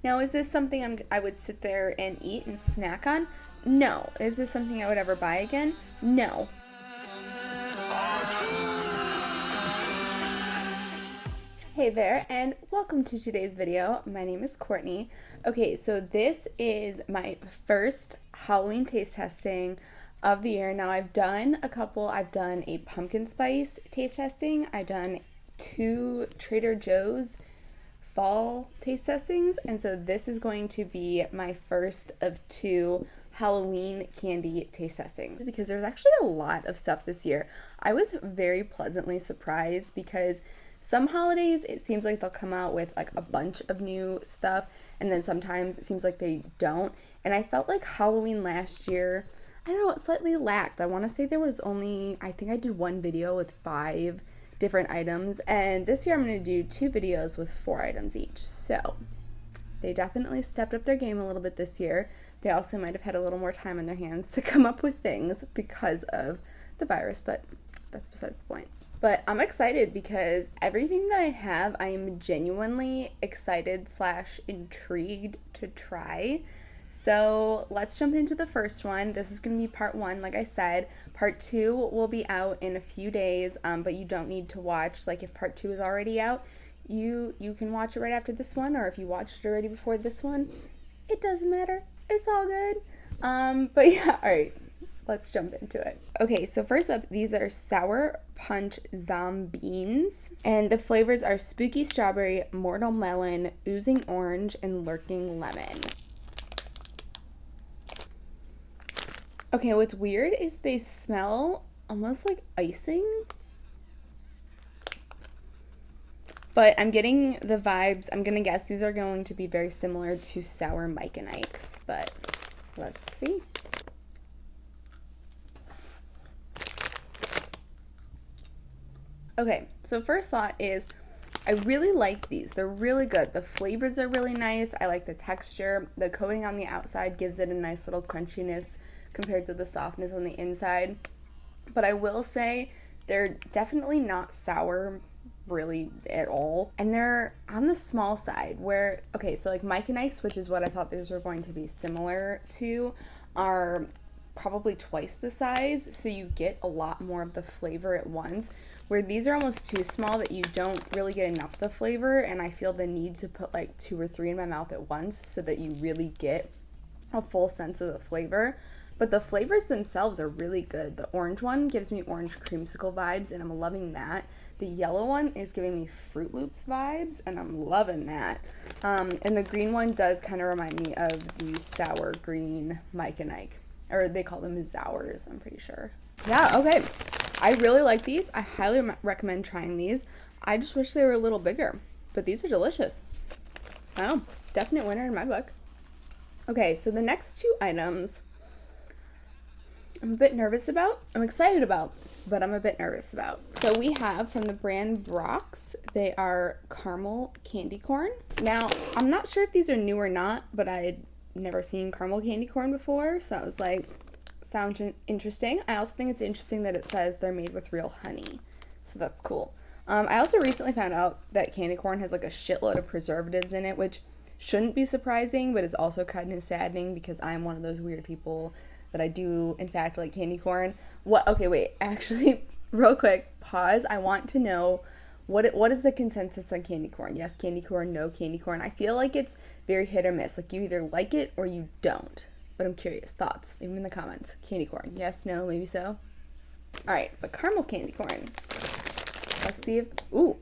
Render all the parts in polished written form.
Now, is this something I would sit there and eat and snack on? No. Is this something I would ever buy again? No. Hey there, and welcome to today's video. My name is Courtney. Okay, so this is my first Halloween taste testing of the year. Now, I've done a couple. I've done a pumpkin spice taste testing. I've done 2 Trader Joe's fall taste testings, and so this is going to be my first of 2 Halloween candy taste testings because there's actually a lot of stuff this year. I was very pleasantly surprised because some holidays it seems like they'll come out with like a bunch of new stuff, and then sometimes it seems like they don't. And I felt like Halloween last year, I don't know, it slightly lacked. I want to say there was only, I think I did 1 video with 5 different items, and this year I'm going to do 2 videos with 4 items each. So they definitely stepped up their game a little bit this year. They also might have had a little more time on their hands to come up with things because of the virus, but that's besides the point. But I'm excited because everything that I have, I am genuinely excited / intrigued to try. So let's jump into the first one. This is going to be part 1, like I said. Part 2 will be out in a few days, but you don't need to watch. Like if part 2 is already out, you can watch it right after this one, or if you watched it already before this one, it doesn't matter. It's all good. But yeah, all right. Let's jump into it. Okay, so first up, these are Sour Punch Zombeans, and the flavors are Spooky Strawberry, Mortal Melon, Oozing Orange, and Lurking Lemon. Okay, what's weird is they smell almost like icing, but I'm getting the vibes. I'm gonna guess these are going to be very similar to Sour Mike and Ike's, but let's see. Okay, so first thought is I really like these. They're really good. The flavors are really nice. I like the texture. The coating on the outside gives it a nice little crunchiness compared to the softness on the inside. But I will say they're definitely not sour really at all. And they're on the small side where, okay, so like Mike and Ike's, which is what I thought these were going to be similar to, are probably twice the size, so you get a lot more of the flavor at once, where these are almost too small that you don't really get enough of the flavor, and I feel the need to put like 2 or 3 in my mouth at once so that you really get a full sense of the flavor. But the flavors themselves are really good. The orange one gives me orange creamsicle vibes, and I'm loving that. The yellow one is giving me Fruit Loops vibes, and I'm loving that. And the green one does kind of remind me of the sour green Mike and Ike. Or they call them Zours, I'm pretty sure. Yeah, okay. I really like these. I highly recommend trying these. I just wish they were a little bigger, but these are delicious. Oh, definite winner in my book. Okay, so the next 2 items I'm a bit nervous about. I'm excited about, but I'm a bit nervous about. So we have from the brand Brock's, they are caramel candy corn. Now, I'm not sure if these are new or not, but I never seen caramel candy corn before, so I was like, sounds interesting. I also think it's interesting that it says they're made with real honey, so that's cool. I also recently found out that candy corn has like a shitload of preservatives in it, which shouldn't be surprising, but is also kind of saddening because I'm one of those weird people that I do in fact like candy corn. What? Okay, wait, actually, real quick, pause. I want to know what is the consensus on candy corn? Yes, candy corn, no candy corn. I feel like it's very hit or miss. Like you either like it or you don't. But I'm curious. Thoughts? Leave them in the comments. Candy corn. Yes, no, maybe so. All right, but caramel candy corn. Let's see if... Ooh.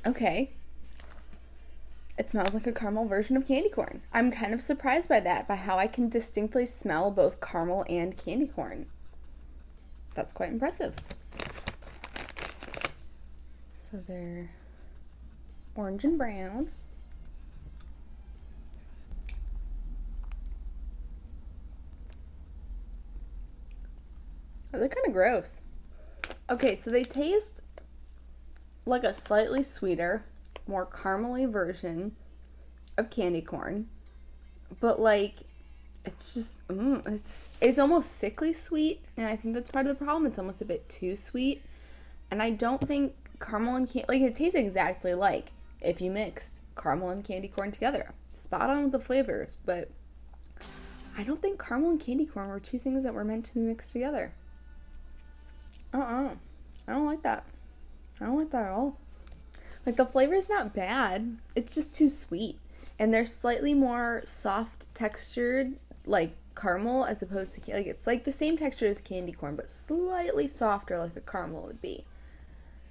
Okay. It smells like a caramel version of candy corn. I'm kind of surprised by that, by how I can distinctly smell both caramel and candy corn. That's quite impressive. So they're orange and brown. Oh, they're kind of gross. Okay, so they taste like a slightly sweeter, more caramely version of candy corn, but like it's just it's almost sickly sweet, and I think that's part of the problem. It's almost a bit too sweet, and I don't think caramel and candy, like, it tastes exactly like if you mixed caramel and candy corn together. Spot on with the flavors, but I don't think caramel and candy corn were two things that were meant to be mixed together. I don't like that. I don't like that at all. Like, the flavor's not bad. It's just too sweet. And they're slightly more soft textured, like caramel, as opposed to, like, it's like the same texture as candy corn, but slightly softer like a caramel would be.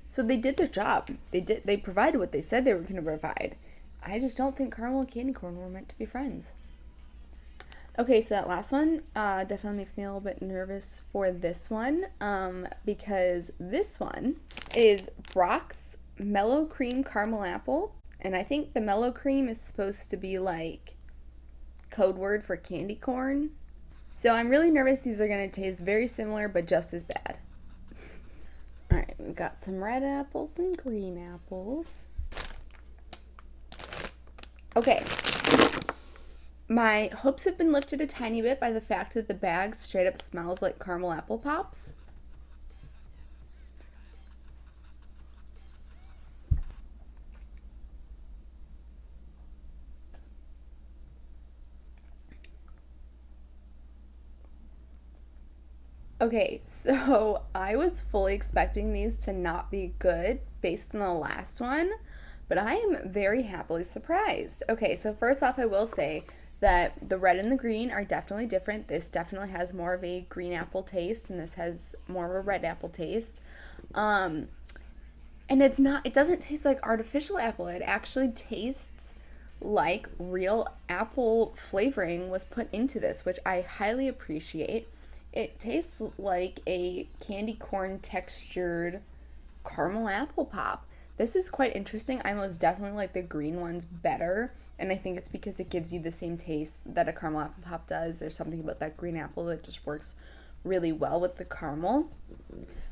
So they did their job. They provided what they said they were going to provide. I just don't think caramel and candy corn were meant to be friends. Okay, so that last one definitely makes me a little bit nervous for this one, because this one is Brock's Mellow Cream Caramel Apple, and I think the mellow cream is supposed to be like code word for candy corn. So I'm really nervous these are going to taste very similar but just as bad. Alright, we've got some red apples and green apples. Okay. My hopes have been lifted a tiny bit by the fact that the bag straight up smells like caramel apple pops. Okay, so I was fully expecting these to not be good based on the last one, but I am very happily surprised. Okay, so first off, I will say that the red and the green are definitely different. This definitely has more of a green apple taste, and this has more of a red apple taste. And it doesn't taste like artificial apple. It actually tastes like real apple flavoring was put into this, which I highly appreciate. It tastes like a candy corn textured caramel apple pop. This is quite interesting. I most definitely like the green ones better, and I think it's because it gives you the same taste that a caramel apple pop does. There's something about that green apple that just works really well with the caramel.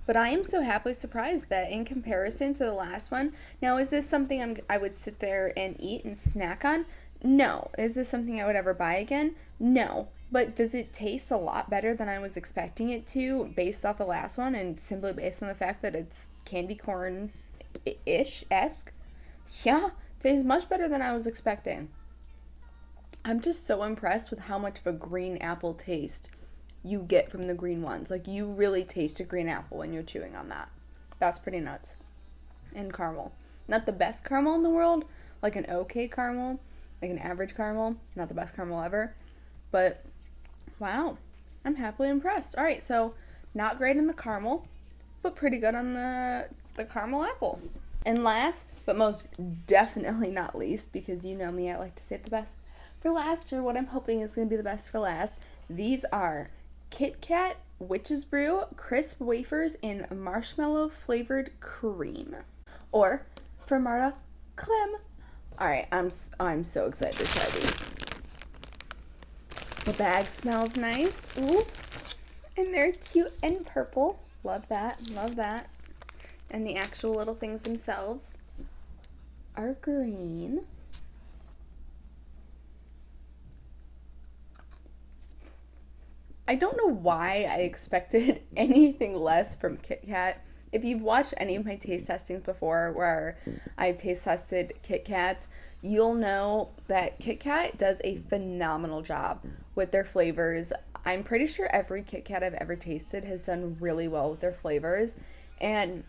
But I am so happily surprised that in comparison to the last one, now is this something I would sit there and eat and snack on? No. Is this something I would ever buy again? No. But does it taste a lot better than I was expecting it to based off the last one and simply based on the fact that it's candy corn-ish-esque? Yeah, tastes much better than I was expecting. I'm just so impressed with how much of a green apple taste you get from the green ones. Like, you really taste a green apple when you're chewing on that. That's pretty nuts. And caramel. Not the best caramel in the world, like an okay caramel, like an average caramel, not the best caramel ever, but wow, I'm happily impressed. All right, so not great on the caramel, but pretty good on the caramel apple. And last, but most definitely not least, because you know me, I like to save the best for last, or what I'm hoping is going to be the best for last. These are Kit Kat Witch's Brew crisp wafers in marshmallow flavored cream, or for Marta, Clem. All right, I'm so excited to try these. The bag smells nice. Ooh. And they're cute and purple. Love that. Love that. And the actual little things themselves are green. I don't know why I expected anything less from Kit Kat. If you've watched any of my taste testings before where I've taste tested Kit Kats, you'll know that Kit Kat does a phenomenal job with their flavors. I'm pretty sure every Kit Kat I've ever tasted has done really well with their flavors. And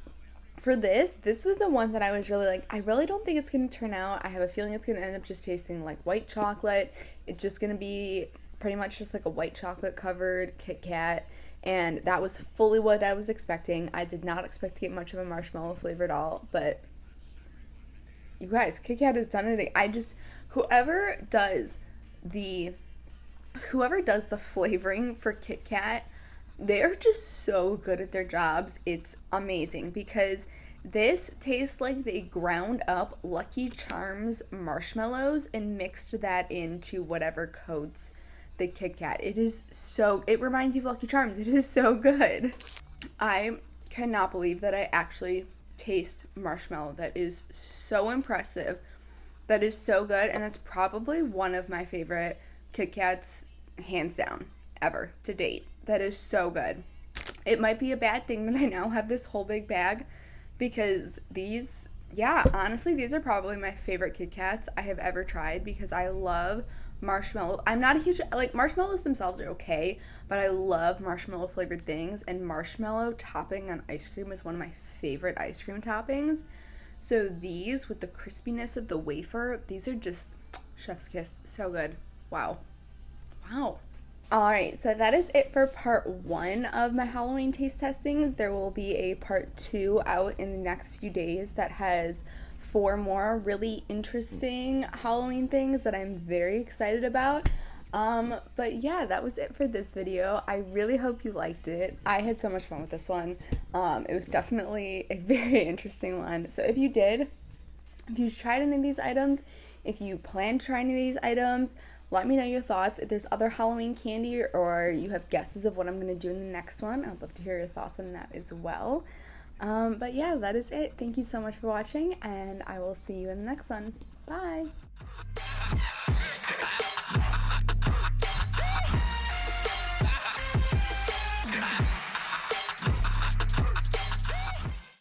for this was the one that I was really like, I really don't think it's going to turn out. I have a feeling it's going to end up just tasting like white chocolate. It's just going to be pretty much just like a white chocolate covered Kit Kat. And that was fully what I was expecting. I did not expect to get much of a marshmallow flavor at all, but you guys, Kit Kat has done it. Whoever does the flavoring for Kit Kat, they are just so good at their jobs. It's amazing because this tastes like they ground up Lucky Charms marshmallows and mixed that into whatever coats the Kit Kat. It reminds you of Lucky Charms. It is so good. I cannot believe that I actually taste marshmallow. That is so impressive. That is so good, and that's probably one of my favorite Kit Kats, hands down, ever to date. That is so good. It might be a bad thing that I now have this whole big bag because these Yeah, honestly, these are probably my favorite Kit Kats I have ever tried because I love marshmallow. I'm not a huge, like, marshmallows themselves are okay, but I love marshmallow flavored things, and marshmallow topping on ice cream is one of my favorite ice cream toppings. So these, with the crispiness of the wafer, these are just chef's kiss. So good. Wow. Wow. All right, so that is it for part one of my Halloween taste testings. There will be a part two out in the next few days that has four more really interesting Halloween things that I'm very excited about. But yeah, that was it for this video. I really hope you liked it. I had so much fun with this one. It was definitely a very interesting one. So if you did, if you've tried any of these items, if you plan to try any of these items, let me know your thoughts. If there's other Halloween candy or you have guesses of what I'm going to do in the next one, I'd love to hear your thoughts on that as well. But yeah, that is it. Thank you so much for watching, and I will see you in the next one. Bye!